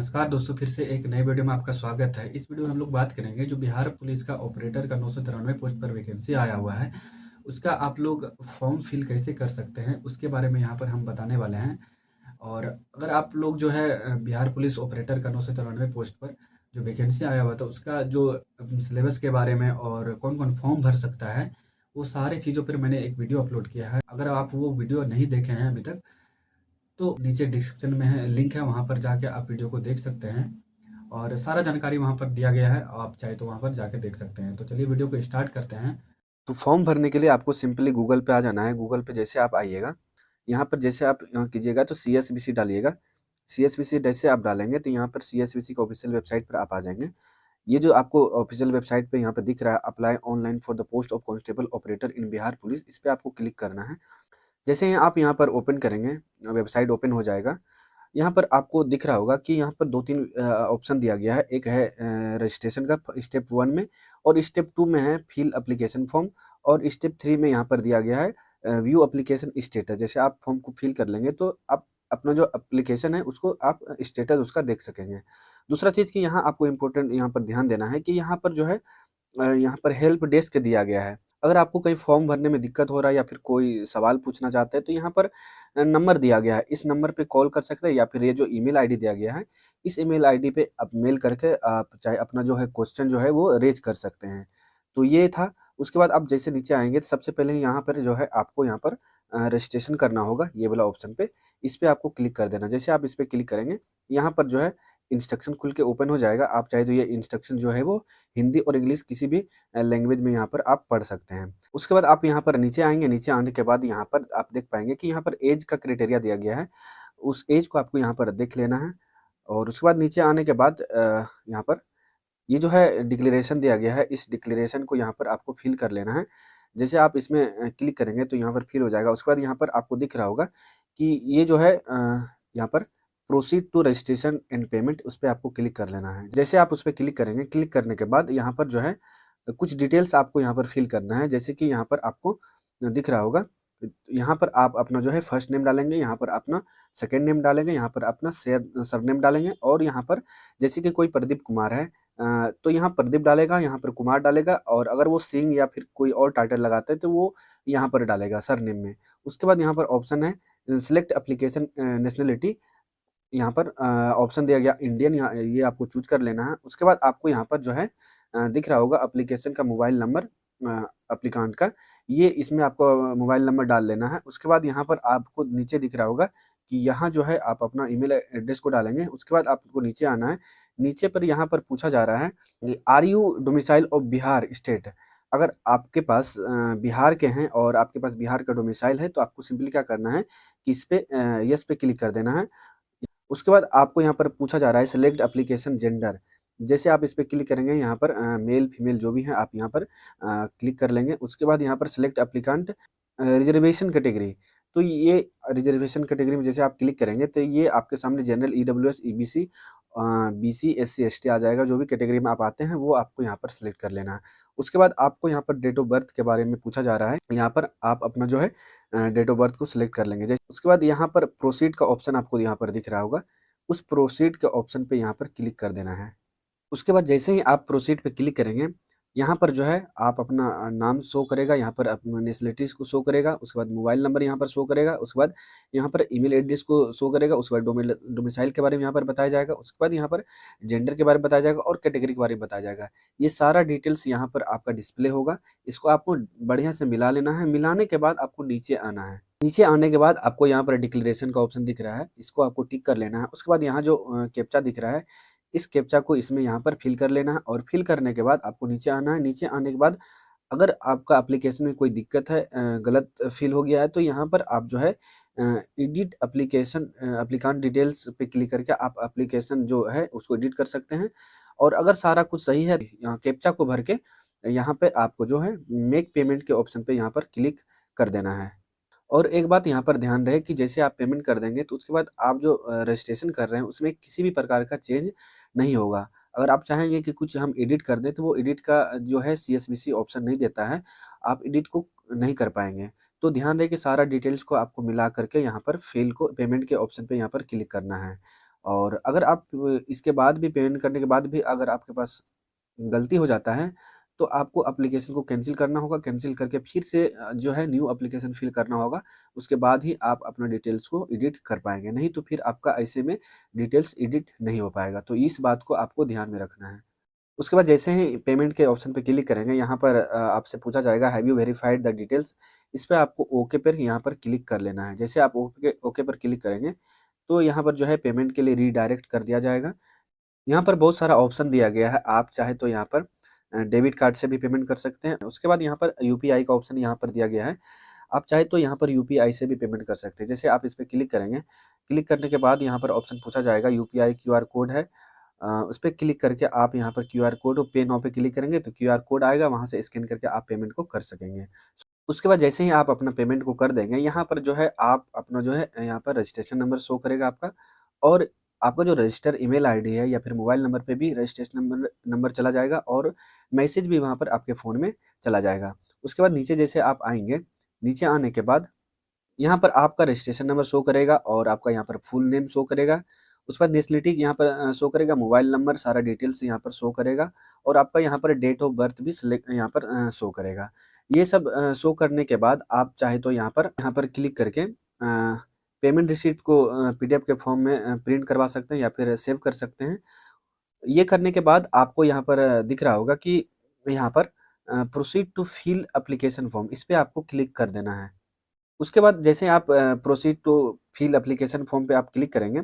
नमस्कार दोस्तों, फिर से एक नए वीडियो में आपका स्वागत है। इस वीडियो में हम लोग बात करेंगे जो बिहार पुलिस का ऑपरेटर का 993 पोस्ट पर वैकेंसी आया हुआ है, उसका आप लोग फॉर्म फिल कैसे कर सकते हैं, उसके बारे में यहाँ पर हम बताने वाले हैं। और अगर आप लोग जो है बिहार पुलिस ऑपरेटर का 993 पोस्ट पर जो वैकेंसी आया हुआ था, उसका जो सिलेबस के बारे में और कौन-कौन फॉर्म भर सकता है, वो सारी चीज़ों पर मैंने एक वीडियो अपलोड किया है। अगर आप वो वीडियो नहीं देखे हैं अभी तक, तो नीचे डिस्क्रिप्शन में है लिंक है, वहाँ पर जाके आप वीडियो को देख सकते हैं और सारा जानकारी वहाँ पर दिया गया है। आप चाहे तो वहाँ पर जाके देख सकते हैं। तो चलिए वीडियो को स्टार्ट करते हैं। तो फॉर्म भरने के लिए आपको सिंपली गूगल पे आ जाना है। गूगल पे जैसे आप आइएगा, यहाँ पर जैसे आप कीजिएगा तो सीएसबीसी डालिएगा। सीएसबीसी जैसे आप डालेंगे तो यहाँ पर सीएसबीसी की ऑफिशियल वेबसाइट पर आप आ जाएंगे। ये जो आपको ऑफिशियल वेबसाइट पे यहाँ पे दिख रहा है, apply online for the post of constable operator in Bihar police, इस पे आपको क्लिक करना है। जैसे ही आप यहाँ पर ओपन करेंगे, वेबसाइट ओपन हो जाएगा। यहाँ पर आपको दिख रहा होगा कि यहाँ पर 2-3 ऑप्शन दिया गया है। एक है रजिस्ट्रेशन का स्टेप 1 में, और स्टेप 2 में है फिल एप्लीकेशन फॉर्म, और स्टेप 3 में यहाँ पर दिया गया है व्यू एप्लीकेशन स्टेटस। जैसे आप फॉर्म को फिल कर लेंगे तो आप अपना जो एप्लीकेशन है उसको आप स्टेटस उसका देख सकेंगे। दूसरा चीज़ कि यहाँ आपको इम्पोर्टेंट यहाँ पर ध्यान देना है कि यहाँ पर जो है यहाँ पर हेल्प डेस्क दिया गया है। अगर आपको कहीं फॉर्म भरने में दिक्कत हो रहा है या फिर कोई सवाल पूछना चाहते हैं तो यहाँ पर नंबर दिया गया है। इस नंबर पे कॉल कर सकते हैं, या फिर ये जो ईमेल आईडी दिया गया है, इस ईमेल आईडी पे आप मेल करके आप चाहे अपना जो है क्वेश्चन जो है वो रेज़ कर सकते हैं। तो ये था। उसके बाद आप जैसे नीचे आएँगे तो सबसे पहले यहाँ पर जो है आपको यहाँ पर रजिस्ट्रेशन करना होगा, ये वाला ऑप्शन पे। इस पे आपको क्लिक कर देना। जैसे आप इस पे क्लिक करेंगे, यहाँ पर जो है इंस्ट्रक्शन खुल के ओपन हो जाएगा। आप चाहे तो ये इंस्ट्रक्शन जो है वो हिंदी और इंग्लिश किसी भी लैंग्वेज में यहाँ पर आप पढ़ सकते हैं। उसके बाद आप यहाँ पर नीचे आएँगे, नीचे आने के बाद यहाँ पर आप देख पाएँगे कि यहाँ पर ऐज का क्राइटेरिया दिया गया है। उस ऐज को आपको यहाँ पर देख लेना है, और उसके बाद नीचे आने के बाद यहाँ पर ये जो है डिक्लेरेशन दिया गया है, इस डिक्लेरेशन को यहाँ पर आपको फिल कर लेना है। जैसे आप इसमें क्लिक करेंगे तो यहाँ पर फिल हो जाएगा। उसके बाद यहाँ पर आपको दिख रहा होगा कि ये जो है यहाँ पर proceed to registration and payment, उस पे आपको क्लिक कर लेना है। जैसे आप उस पे क्लिक करेंगे, क्लिक करने के बाद यहाँ पर जो है कुछ डिटेल्स आपको यहाँ पर फिल करना है। जैसे कि यहाँ पर आपको दिख रहा होगा, यहाँ पर आप अपना जो है फर्स्ट नेम डालेंगे, यहाँ पर अपना सेकंड नेम डालेंगे, यहाँ पर अपना सरनेम डालेंगे, और यहाँ पर जैसे कि कोई प्रदीप कुमार है तो यहाँ प्रदीप डालेगा, यहाँ पर कुमार डालेगा, और अगर वो सिंह या फिर कोई और टाइटल लगाते हैं तो वो यहाँ पर डालेगा सरनेम में। उसके बाद यहाँ पर ऑप्शन है सिलेक्ट एप्लीकेशन नेशनैलिटी, यहाँ पर ऑप्शन दिया गया इंडियन, यहाँ ये आपको चूज़ कर लेना है। उसके बाद आपको यहाँ पर जो है दिख रहा होगा एप्लीकेशन का मोबाइल नंबर एप्लीकेंट का, ये इसमें आपको मोबाइल नंबर डाल लेना है। उसके बाद यहाँ पर आपको नीचे दिख रहा होगा कि यहाँ जो है आप अपना ईमेल एड्रेस को डालेंगे। उसके बाद आपको नीचे आना है। नीचे पर यहाँ पर पूछा जा रहा है कि are you domicile of Bihar state? अगर आपके पास बिहार के हैं और आपके पास बिहार का डोमिसाइल है तो आपको सिंपली क्या करना है कि इस पे येस पे क्लिक कर देना है। उसके बाद आपको यहाँ पर पूछा जा रहा है सिलेक्ट एप्लीकेशन जेंडर। जैसे आप इस पे क्लिक करेंगे, यहाँ पर मेल फीमेल जो भी है आप यहाँ पर क्लिक कर लेंगे। उसके बाद यहाँ पर सिलेक्ट एप्लीकेंट रिजर्वेशन कैटेगरी, तो ये रिजर्वेशन कैटेगरी में जैसे आप क्लिक करेंगे तो ये आपके सामने general, EWS, EBC, BC, SC, ST आ जाएगा। जो भी कैटेगरी में आप आते हैं वो आपको यहाँ पर सिलेक्ट कर लेना है। उसके बाद आपको यहाँ पर डेट ऑफ बर्थ के बारे में पूछा जा रहा है। यहाँ पर आप अपना जो है डेट ऑफ बर्थ को सिलेक्ट कर लेंगे। जैसे उसके बाद यहाँ पर प्रोसीड का ऑप्शन आपको यहाँ पर दिख रहा होगा, उस प्रोसीड के ऑप्शन पे यहाँ पर क्लिक कर देना है। उसके बाद जैसे ही आप प्रोसीड पे क्लिक करेंगे, यहाँ पर जो है आप अपना नाम शो करेगा, यहाँ पर अपना नेशनैलिटीज़ को शो करेगा, उसके बाद मोबाइल नंबर यहाँ पर शो करेगा, उसके बाद यहाँ पर ईमेल एड्रेस को शो करेगा, उसके बाद डोमिसाइल के बारे में यहाँ पर बताया जाएगा, उसके बाद यहाँ पर जेंडर के बारे में बताया जाएगा और कैटेगरी के बारे में बताया जाएगा। ये सारा डिटेल्स यहाँ पर आपका डिस्प्ले होगा। इसको आपको बढ़िया से मिला लेना है। मिलाने के बाद आपको नीचे आना है। नीचे आने के बाद आपको यहाँ पर डिक्लेरेशन का ऑप्शन दिख रहा है, इसको आपको टिक कर लेना है। उसके बाद यहाँ जो कैप्चा दिख रहा है, इस कैप्चा को इसमें यहाँ पर फिल कर लेना है, और फिल करने के बाद आपको नीचे आना है। नीचे आने के बाद अगर आपका एप्लीकेशन में कोई दिक्कत है, गलत फिल हो गया है, तो यहाँ पर आप जो है एडिट एप्लीकेशन एप्लीकेंट डिटेल्स पे क्लिक करके आप एप्लीकेशन जो है उसको एडिट कर सकते हैं। और अगर सारा कुछ सही है, यहाँ कैप्चा को भर के यहाँ पे आपको जो है मेक पेमेंट के ऑप्शन पे यहाँ पर क्लिक कर देना है। और एक बात यहाँ पर ध्यान रहे कि जैसे आप पेमेंट कर देंगे तो उसके बाद आप जो रजिस्ट्रेशन कर रहे हैं उसमें किसी भी प्रकार का चेंज नहीं होगा। अगर आप चाहेंगे कि कुछ हम एडिट कर दें तो वो एडिट का जो है सीएसवीसी ऑप्शन नहीं देता है, आप एडिट को नहीं कर पाएँगे। तो ध्यान रहे कि सारा डिटेल्स को आपको मिला करके यहाँ पर फ़िल को पेमेंट के ऑप्शन पे यहाँ पर क्लिक करना है। और अगर आप इसके बाद भी पेमेंट करने के बाद भी अगर आपके पास गलती हो जाता है, तो आपको एप्लीकेशन को कैंसल करना होगा। कैंसल करके फिर से जो है न्यू एप्लीकेशन फिल करना होगा। उसके बाद ही आप अपना डिटेल्स को एडिट कर पाएँगे, नहीं तो फिर आपका ऐसे में डिटेल्स एडिट नहीं हो पाएगा। तो इस बात को आपको ध्यान में रखना है। उसके बाद जैसे ही पेमेंट के ऑप्शन पे क्लिक करेंगे, यहाँ पर आपसे पूछा जाएगा have you verified the details? इस पे आपको ओके पर यहाँ पर क्लिक कर लेना है। जैसे आप ओके ओके पर क्लिक करेंगे, तो यहाँ पर जो है पेमेंट के लिए रीडायरेक्ट कर दिया जाएगा। यहाँ पर बहुत सारा ऑप्शन दिया गया है, आप चाहे तो यहाँ पर डेबिट कार्ड से भी पेमेंट कर सकते हैं। उसके बाद यहाँ पर यूपीआई का ऑप्शन यहाँ पर दिया गया है, आप चाहे तो यहाँ पर यूपीआई से भी पेमेंट कर सकते हैं। जैसे आप इस पे क्लिक करेंगे, क्लिक करने के बाद यहाँ पर ऑप्शन पूछा जाएगा यूपीआई क्यूआर कोड है, उस पे क्लिक करके आप यहाँ पर क्यूआर कोड और पे नाउ पे क्लिक करेंगे तो क्यूआर कोड आएगा, वहाँ से स्कैन करके आप पेमेंट को कर सकेंगे। उसके बाद जैसे ही आप अपना पेमेंट को कर देंगे, यहाँ पर जो है आप अपना जो है यहाँ पर रजिस्ट्रेशन नंबर शो करेगा आपका, और आपका जो रजिस्टर ईमेल आईडी है या फिर मोबाइल नंबर पे भी रजिस्ट्रेशन नंबर नंबर चला जाएगा और मैसेज भी वहाँ पर आपके फ़ोन में चला जाएगा। उसके बाद नीचे जैसे आप आएँगे, नीचे आने के बाद यहाँ पर आपका रजिस्ट्रेशन नंबर शो करेगा और आपका यहाँ पर फुल नेम शो करेगा। उसके बाद नेशनलिटी यहाँ पर शो करेगा, मोबाइल नंबर सारा डिटेल्स यहाँ पर शो करेगा और आपका यहाँ पर डेट ऑफ बर्थ भी सिलेक्ट यहाँ पर शो करेगा। ये सब शो करने के बाद आप चाहे तो यहाँ पर क्लिक करके पेमेंट रिसीप्ट को पीडीएफ के फॉर्म में प्रिंट करवा सकते हैं या फिर सेव कर सकते हैं। ये करने के बाद आपको यहाँ पर दिख रहा होगा कि यहाँ पर proceed to fill application form, इस पे आपको क्लिक कर देना है। उसके बाद जैसे आप proceed to fill application form पे आप क्लिक करेंगे,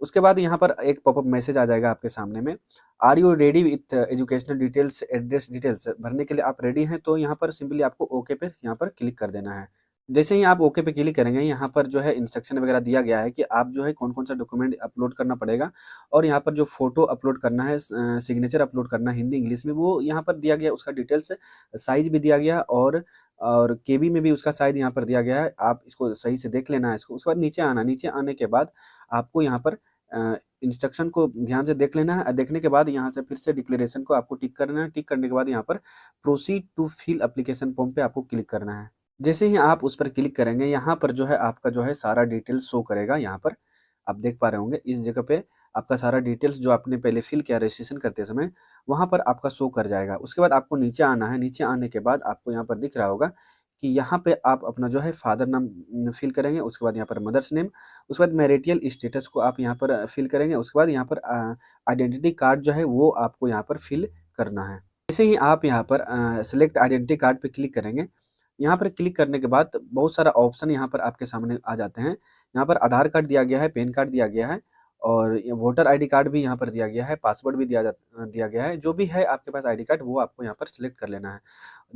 उसके बाद यहाँ पर एक पॉपअप मैसेज आ जाएगा आपके सामने में, are you ready with educational details, address details भरने के लिए आप रेडी हैं? तो यहाँ पर सिंपली आपको ओके पे यहाँ पर क्लिक कर देना है। जैसे ही आप ओके पे क्लिक करेंगे, यहाँ पर जो है इंस्ट्रक्शन वगैरह दिया गया है कि आप जो है कौन-कौन सा डॉक्यूमेंट अपलोड करना पड़ेगा और यहाँ पर जो फ़ोटो अपलोड करना है, सिग्नेचर अपलोड करना है हिंदी, इंग्लिश में, वो यहाँ पर दिया गया है, उसका डिटेल्स साइज़ भी दिया गया है और केबी में भी उसका साइज़ यहाँ पर दिया गया है। आप इसको सही से देख लेना है इसको। उसके बाद नीचे आना, नीचे आने के बाद आपको यहाँ पर इंस्ट्रक्शन को ध्यान से देख लेना है। देखने के बाद यहाँ से फिर से डिक्लेरेशन को आपको टिक करना है। टिक करने के बाद यहाँ पर proceed to fill application form पे आपको क्लिक करना है। जैसे ही आप उस पर क्लिक करेंगे, यहाँ पर जो है आपका जो है सारा डिटेल्स शो करेगा। यहाँ पर आप देख पा रहे होंगे इस जगह पे आपका सारा डिटेल्स जो आपने पहले फिल किया रजिस्ट्रेशन करते समय, वहाँ पर आपका शो कर जाएगा। उसके बाद आपको नीचे आना है। नीचे आने के बाद आपको यहाँ पर दिख रहा होगा कि यहाँ पे आप अपना जो है फादर नाम फिल करेंगे, उसके बाद यहाँ पर मदर्स नेम, उसके बाद मैरिटल स्टेटस को आप यहाँ पर फिल करेंगे, उसके बाद यहाँ पर आइडेंटिटी कार्ड जो है वो आपको यहाँ पर फिल करना है। जैसे ही आप यहाँ पर सेलेक्ट आइडेंटिटी कार्ड पे क्लिक करेंगे, यहाँ पर क्लिक करने के बाद बहुत सारा ऑप्शन यहाँ पर आपके सामने आ जाते हैं। यहाँ पर आधार कार्ड दिया गया है, पैन कार्ड दिया गया है और ये वोटर आईडी कार्ड भी यहाँ पर दिया गया है, पासवर्ड भी दिया गया है। जो भी है आपके पास आईडी कार्ड, वो आपको यहाँ पर सेलेक्ट कर लेना है।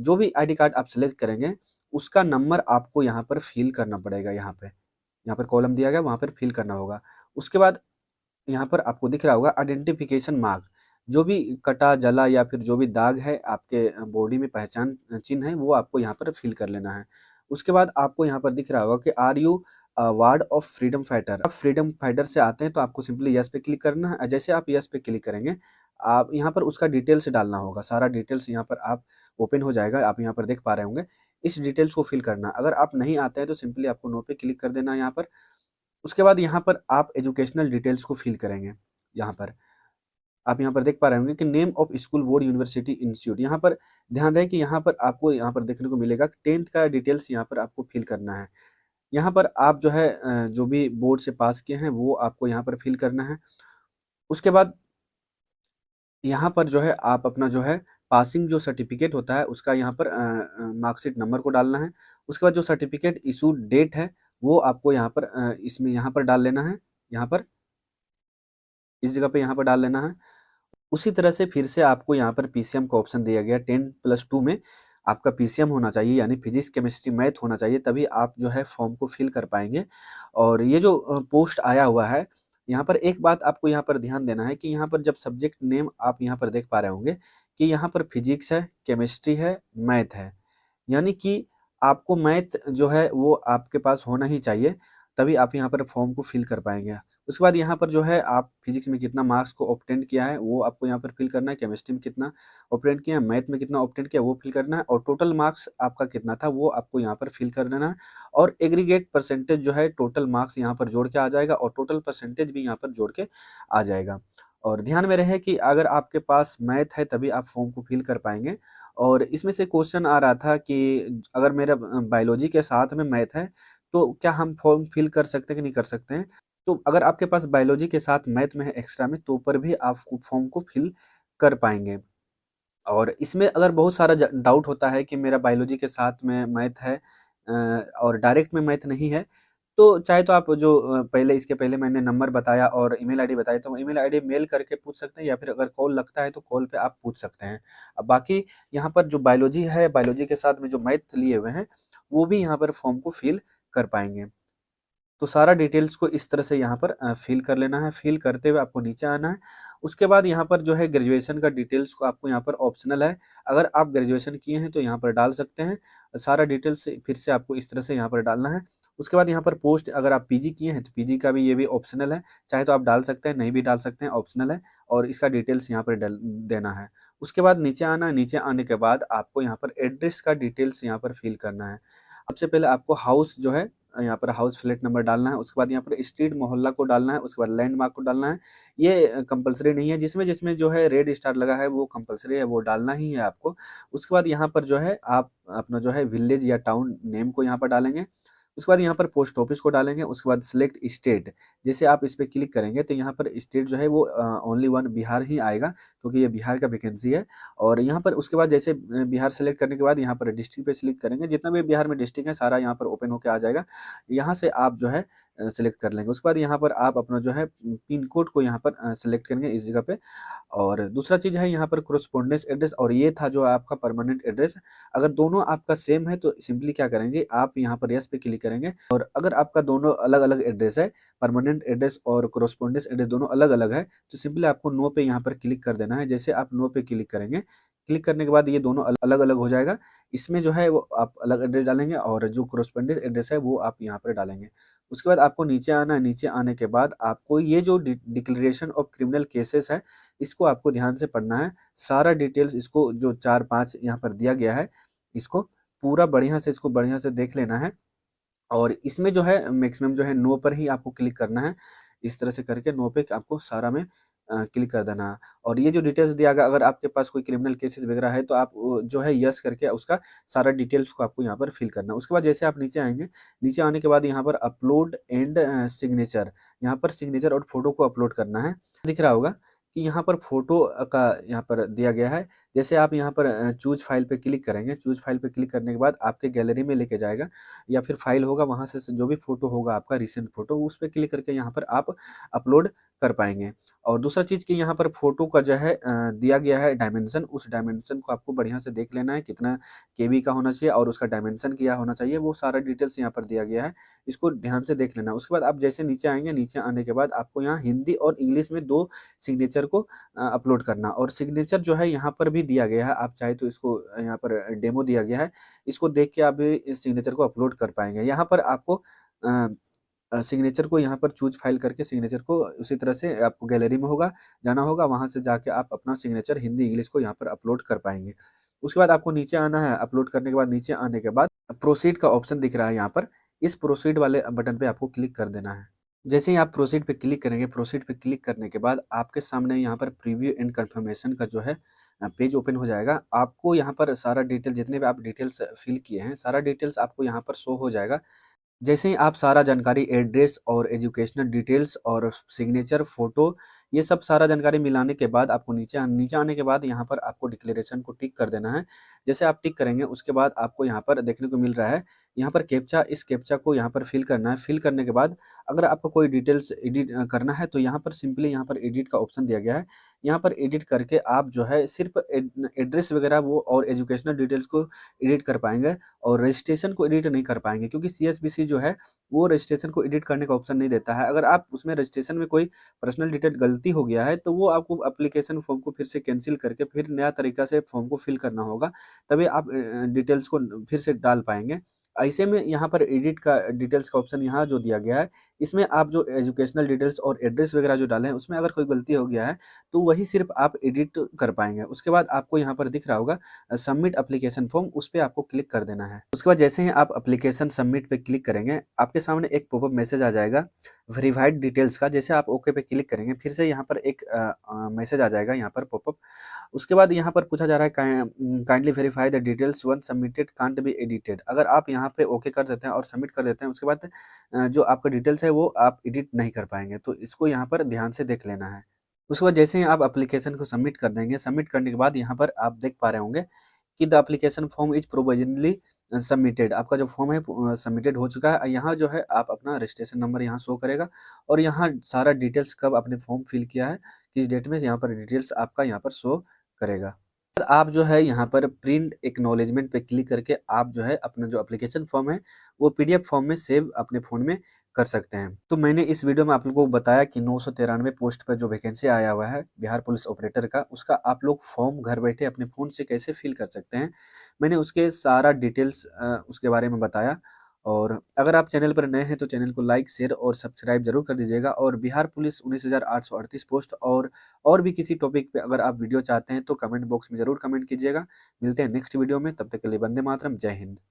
जो भी आईडी कार्ड आप सेलेक्ट करेंगे, उसका नंबर आपको यहाँ पर फिल करना पड़ेगा यहाँ पे। यहाँ पर कॉलम दिया गया है, वहाँ पर फिल करना होगा। उसके बाद यहाँ पर आपको दिख रहा होगा आइडेंटिफिकेशन मार्क, जो भी कटा, जला या फिर जो भी दाग है आपके बॉडी में पहचान चिन्ह है, वो आपको यहाँ पर फिल कर लेना है। उसके बाद आपको यहाँ पर दिख रहा होगा कि are you ward of freedom fighter? आप फ्रीडम फाइटर से आते हैं तो आपको सिंपली यस पे क्लिक करना है। जैसे आप यस पे क्लिक करेंगे, आप यहाँ पर उसका डिटेल्स डालना होगा। सारा डिटेल्स यहाँ पर आप ओपन हो जाएगा, आप यहाँ पर देख पा रहे होंगे। इस डिटेल्स को फिल करना। अगर आप नहीं आते हैं तो सिंपली आपको नो पे क्लिक कर देना है यहाँ पर। उसके बाद यहाँ पर आप एजुकेशनल डिटेल्स को फिल करेंगे। यहाँ पर आप यहाँ पर देख पा रहे होंगे कि name of school, board, university, institute. यहाँ पर ध्यान रहे कि यहाँ पर आपको यहाँ पर देखने को मिलेगा 10th का डिटेल्स यहाँ पर आपको फिल करना है। यहाँ पर आप जो है जो भी बोर्ड से पास किए हैं वो आपको यहाँ पर फिल करना है। उसके बाद यहाँ पर जो है आप अपना जो है पासिंग जो सर्टिफिकेट होता है उसका यहाँ पर मार्कशीट नंबर को डालना है। उसके बाद जो सर्टिफिकेट इशूड डेट है वो आपको यहाँ पर इसमें यहाँ पर डाल लेना है। यहाँ पर इस जगह पे यहाँ पर डाल लेना है। उसी तरह से फिर से आपको यहाँ पर पीसीएम का ऑप्शन दिया गया है। 10+2 में आपका पीसीएम होना चाहिए, यानी फिजिक्स, केमिस्ट्री, मैथ होना चाहिए, तभी आप जो है फॉर्म को फिल कर पाएंगे। और ये जो पोस्ट आया हुआ है, यहाँ पर एक बात आपको यहाँ पर ध्यान देना है कि यहाँ पर जब सब्जेक्ट नेम आप यहाँ पर देख पा रहे होंगे कि यहाँ पर फिजिक्स है, केमिस्ट्री है, मैथ है, यानी कि आपको मैथ जो है वो आपके पास होना ही चाहिए। तभी आप यहाँ पर फॉर्म को फिल कर पाएँगे। उसके बाद यहाँ पर जो है आप फिज़िक्स में कितना मार्क्स को ऑब्टेन किया है, वो आपको यहाँ पर फिल करना है, केमिस्ट्री में कितना ऑब्टेन किया है, मैथ में कितना ऑब्टेन किया है, वो फिल करना है और टोटल मार्क्स आपका कितना था, वो आपको यहाँ पर फिल कर देना है और एग्रीगेट परसेंटेज जो है टोटल मार्क्स यहाँ पर जोड़ के आ जाएगा और टोटल परसेंटेज भी यहाँ पर जोड़ के आ जाएगा। और ध्यान में रहे कि अगर आपके पास मैथ है तभी आप फॉर्म को फिल कर पाएँगे और इसमें से क्वेश्चन आ रहा था कि अगर मेरा बायोलॉजी के साथ में मैथ है, तो क्या हम फॉर्म फिल कर सकते हैं कि नहीं कर सकते हैं? तो अगर आपके पास बायोलॉजी के साथ मैथ में है एक्स्ट्रा में, तो पर भी आप फॉर्म को फिल कर पाएँगे। और इसमें अगर बहुत सारा डाउट होता है कि मेरा बायोलॉजी के साथ में मैथ है और डायरेक्ट में मैथ नहीं है, तो चाहे तो आप जो पहले इसके पहले मैंने नंबर बताया और ईमेल आईडी बताई, तो ईमेल आईडी मेल करके पूछ सकते हैं या फिर अगर कॉल लगता है तो कॉल पे आप पूछ सकते हैं। अब बाकी यहाँ पर जो बायोलॉजी है, बायोलॉजी के साथ में जो मैथ लिए हुए हैं, वो भी यहाँ पर फॉर्म को फिल कर पाएँगे। तो सारा डिटेल्स को इस तरह से यहाँ पर फ़िल कर लेना है, फ़िल करते हुए आपको नीचे आना है। उसके बाद यहाँ पर जो है ग्रेजुएशन का डिटेल्स को आपको यहाँ पर ऑप्शनल है, अगर आप ग्रेजुएशन किए हैं तो यहाँ पर डाल सकते हैं। सारा डिटेल्स फिर से आपको इस तरह से यहाँ पर डालना है। उसके बाद यहाँ पर पोस्ट अगर आप पीजी किए हैं तो पीजी का भी ये भी ऑप्शनल है, चाहे तो आप डाल सकते हैं, नहीं भी डाल सकते हैं, ऑप्शनल है और इसका डिटेल्स यहाँ पर डल देना है। उसके बाद नीचे आना है, नीचे आने के बाद आपको यहाँ पर एड्रेस का डिटेल्स यहाँ पर फ़िल करना है। सबसे पहले आपको हाउस जो है यहाँ पर हाउस फ्लैट नंबर डालना है, उसके बाद यहाँ पर स्ट्रीट मोहल्ला को डालना है, उसके बाद लैंडमार्क को डालना है। ये कंपल्सरी नहीं है, जिसमें जो है रेड स्टार लगा है वो कंपल्सरी है, वो डालना ही है आपको। उसके बाद यहाँ पर जो है आप अपना जो है विलेज या टाउन नेम को यहाँ पर डालेंगे। उसके बाद यहाँ पर पोस्ट ऑफिस को डालेंगे, उसके बाद सिलेक्ट स्टेट, जैसे आप इस पे क्लिक करेंगे तो यहाँ पर स्टेट जो है वो ओनली वन बिहार ही आएगा क्योंकि ये बिहार का वैकेंसी है। और यहाँ पर उसके बाद जैसे बिहार सेलेक्ट करने के बाद यहाँ पर डिस्ट्रिक्ट पे क्लिक करेंगे, जितना भी बिहार में डिस्ट्रिक्ट है सारा यहाँ पर ओपन होके आ जाएगा। यहाँ से आप जो है सेलेक्ट कर लेंगे। उसके बाद यहाँ पर आप अपना जो है पिन कोड को यहाँ पर सेलेक्ट करेंगे इस जगह पे। और दूसरा चीज़ है यहाँ पर कोरेस्पोंडेंस एड्रेस और ये था जो आपका परमानेंट एड्रेस। अगर दोनों आपका सेम है तो सिंपली क्या करेंगे, आप यहाँ पर यस पे क्लिक करेंगे और अगर आपका दोनों अलग-अलग एड्रेस है, परमानेंट एड्रेस और कोरेस्पोंडेंस एड्रेस दोनों अलग-अलग है, तो सिंपली आपको नो पे यहाँ पर क्लिक कर देना है। जैसे आप नो पे क्लिक करेंगे, क्लिक करने के बाद ये दोनों अलग-अलग हो जाएगा। इसमें जो है वो आप अलग एड्रेस डालेंगे और जो कोरेस्पोंडेंस एड्रेस है वो आप यहाँ पर डालेंगे। उसके बाद आपको नीचे आना है, नीचे आने के बाद आपको ये जो डिक्लेरेशन ऑफ क्रिमिनल केसेस है, इसको आपको ध्यान से पढ़ना है। सारा डिटेल्स इसको जो 4-5 यहाँ पर दिया गया है, इसको पूरा बढ़िया से इसको बढ़िया से देख लेना है और इसमें जो है मैक्सिमम जो है नो पर ही आपको क्लिक करना है। इस तरह से करके नो पे आपको सारा में क्लिक कर देना है और ये जो डिटेल्स दिया गया, अगर आपके पास कोई क्रिमिनल केसेस वगैरह है तो आप वो जो है यस करके उसका सारा डिटेल्स को आपको यहाँ पर फिल करना है। उसके बाद जैसे आप नीचे आएँगे, नीचे आने के बाद यहाँ पर अपलोड एंड सिग्नेचर, यहाँ पर सिग्नेचर और फ़ोटो को अपलोड करना है। दिख रहा होगा कि यहाँ पर फ़ोटो का यहाँ पर दिया गया है। जैसे आप यहाँ पर चूज़ फाइल पे क्लिक करेंगे, चूज़ फाइल पे क्लिक करने के बाद आपके गैलरी में लेके जाएगा या फिर फाइल होगा वहाँ से जो भी फ़ोटो होगा आपका रिसेंट फ़ोटो, उस पे क्लिक करके यहाँ पर आप अपलोड कर पाएँगे। और दूसरा चीज़ कि यहाँ पर फ़ोटो का जो है दिया गया है डायमेंशन, उस डायमेंशन को आपको बढ़िया से देख लेना है, कितना केबी का होना चाहिए और उसका डायमेंशन क्या होना चाहिए, वो सारा डिटेल्स यहाँ पर दिया गया है। इसको ध्यान से देख लेना है। उसके बाद आप जैसे नीचे आएँगे, नीचे आने के बाद आपको यहाँ हिंदी और इंग्लिश में 2 सिग्नेचर को अपलोड करना और सिग्नेचर जो है यहाँ पर भी दिया गया है, आप चाहे तो इसको यहाँ पर डेमो दिया गया है, इसको देख के आप भी इस सिग्नेचर को अपलोड कर पाएँगे। यहाँ पर आपको अ सिग्नेचर को यहाँ पर चूज़ फाइल करके सिग्नेचर को उसी तरह से आपको गैलरी में होगा, जाना होगा, वहाँ से जाके आप अपना सिग्नेचर हिंदी, इंग्लिश को यहाँ पर अपलोड कर पाएँगे। उसके बाद आपको नीचे आना है, अपलोड करने के बाद नीचे आने के बाद प्रोसीड का ऑप्शन दिख रहा है यहाँ पर, इस प्रोसीड वाले बटन पे आपको क्लिक कर देना है। जैसे ही आप प्रोसीड पे क्लिक करेंगे, प्रोसीड पे क्लिक करने के बाद आपके सामने यहाँ पर प्रीव्यू एंड कन्फर्मेशन का जो है पेज ओपन हो जाएगा। आपको यहाँ पर सारा डिटेल जितने भी आप डिटेल्स फिल किए हैं, सारा डिटेल्स आपको यहाँ पर शो हो जाएगा। जैसे ही आप सारा जानकारी एड्रेस और एजुकेशनल डिटेल्स और सिग्नेचर, फ़ोटो ये सब सारा जानकारी मिलाने के बाद आपको नीचे आने के बाद यहाँ पर आपको डिक्लेरेशन को टिक कर देना है। जैसे आप टिक करेंगे उसके बाद आपको यहाँ पर देखने को मिल रहा है, यहाँ पर कैप्चा, इस कैप्चा को यहाँ पर फिल करना है। फिल करने के बाद अगर आपको कोई डिटेल्स एडिट करना है तो यहाँ पर सिंपली यहाँ पर एडिट का ऑप्शन दिया गया है। यहाँ पर एडिट करके आप जो है सिर्फ़ एड्रेस वगैरह वो और एजुकेशनल डिटेल्स को एडिट कर पाएँगे और रजिस्ट्रेशन को एडिट नहीं कर पाएँगे क्योंकि सीएसबीसी जो है वो रजिस्ट्रेशन को एडिट करने का ऑप्शन नहीं देता है। अगर आप उसमें रजिस्ट्रेशन में कोई पर्सनल डिटेल गलती हो गया है तो वो आपको एप्लीकेशन फॉर्म को फिर से कैंसल करके फिर नया तरीका से फॉर्म को फिल करना होगा, तभी आप डिटेल्स को फिर से डाल पाएँगे। ऐसे में यहाँ पर एडिट का डिटेल्स का ऑप्शन यहाँ जो दिया गया है, इसमें आप जो एजुकेशनल डिटेल्स और एड्रेस वगैरह जो डाले हैं, उसमें अगर कोई गलती हो गया है, तो वही सिर्फ़ आप एडिट कर पाएँगे। उसके बाद आपको यहाँ पर दिख रहा होगा सबमिट एप्लीकेशन फॉर्म, उस पे आपको क्लिक कर देना है। उसके बाद जैसे ही आप एप्लीकेशन सबमिट पे क्लिक करेंगे, आपके सामने एक पॉपअप मैसेज आ जाएगा वेरिफाइड डिटेल्स का। जैसे आप ओके पे क्लिक करेंगे, फिर से यहाँ पर एक मैसेज आ जाएगा यहाँ पर पॉपअप। उसके बाद यहाँ पर पूछा जा रहा है kindly verify the details once submitted can't be edited. अगर आप यहाँ पे ओके कर देते हैं और सबमिट कर देते हैं, उसके बाद जो आपका डिटेल्स है वो आप एडिट नहीं कर पाएँगे, तो इसको यहाँ पर ध्यान से देख लेना है। उसके बाद जैसे ही आप एप्लीकेशन को सबमिट कर देंगे, सबमिट करने के बाद यहाँ पर आप देख पा रहे होंगे कि the application form is provisionally submitted. आपका जो फॉर्म है सबमिटेड हो चुका है। यहाँ जो है आप अपना रजिस्ट्रेशन नंबर यहाँ शो करेगा और यहाँ सारा डिटेल्स कब आपने फॉर्म फिल किया है, किस डेट में, यहाँ पर डिटेल्स आपका यहाँ पर शो करेगा। आप जो है यहाँ पर प्रिंट एक्नॉलेजमेंट पे क्लिक करके आप जो है अपना जो एप्लीकेशन फॉर्म है वो पीडीएफ फॉर्म में सेव अपने फ़ोन में कर सकते हैं। तो मैंने इस वीडियो में आप लोगों को बताया कि 993 पोस्ट पर जो वैकेंसी आया हुआ है बिहार पुलिस ऑपरेटर का, उसका आप लोग फॉर्म घर बैठे अपने फ़ोन से कैसे फिल कर सकते हैं। मैंने उसके सारा डिटेल्स उसके बारे में बताया। और अगर आप चैनल पर नए हैं तो चैनल को लाइक, शेयर और सब्सक्राइब ज़रूर कर दीजिएगा। और बिहार पुलिस 19,838 पोस्ट और भी किसी टॉपिक पे अगर आप वीडियो चाहते हैं तो कमेंट बॉक्स में ज़रूर कमेंट कीजिएगा। मिलते हैं नेक्स्ट वीडियो में, तब तक के लिए वंदे मातरम, जय हिंद।